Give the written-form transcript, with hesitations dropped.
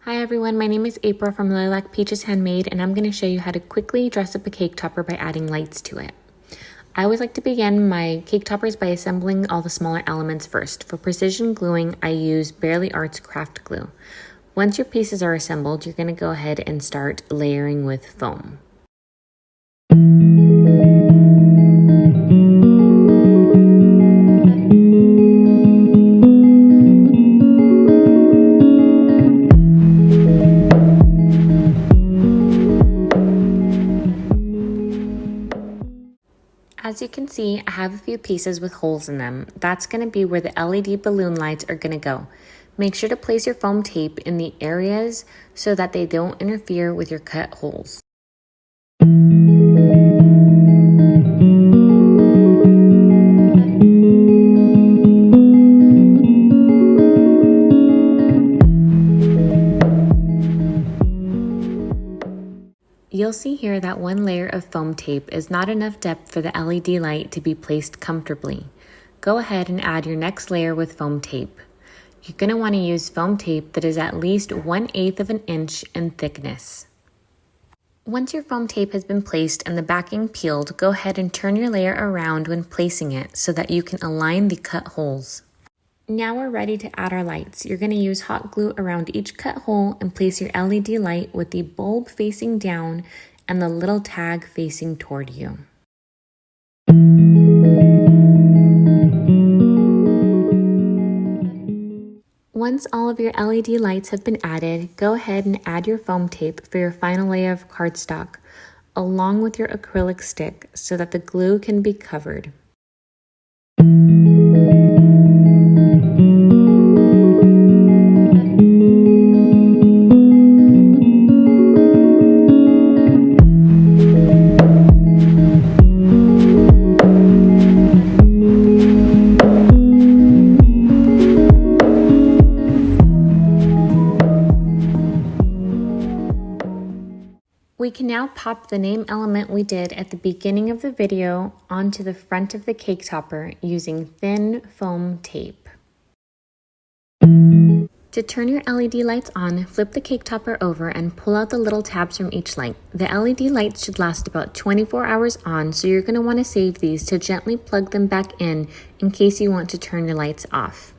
Hi everyone, my name is April from Lilac Peaches Handmade, and I'm going to show you how to quickly dress up a cake topper by adding lights to it. I always like to begin my cake toppers by assembling all the smaller elements first. For precision gluing, I use Barely Arts craft glue. Once your pieces are assembled, you're going to go ahead and start layering with foam. As you can see, I have a few pieces with holes in them. That's going to be where the LED balloon lights are going to go. Make sure to place your foam tape in the areas so that they don't interfere with your cut holes. You'll see here that one layer of foam tape is not enough depth for the LED light to be placed comfortably. Go ahead and add your next layer with foam tape. You're going to want to use foam tape that is at least 1/8 of an inch in thickness. Once your foam tape has been placed and the backing peeled, go ahead and turn your layer around when placing it so that you can align the cut holes. Now we're ready to add our lights. You're going to use hot glue around each cut hole and place your LED light with the bulb facing down and the little tag facing toward you. Once all of your LED lights have been added, go ahead and add your foam tape for your final layer of cardstock, along with your acrylic stick so that the glue can be covered. We can now pop the name element we did at the beginning of the video onto the front of the cake topper using thin foam tape. To turn your LED lights on, flip the cake topper over and pull out the little tabs from each light. The LED lights should last about 24 hours on, so you're going to want to save these to gently plug them back in case you want to turn your lights off.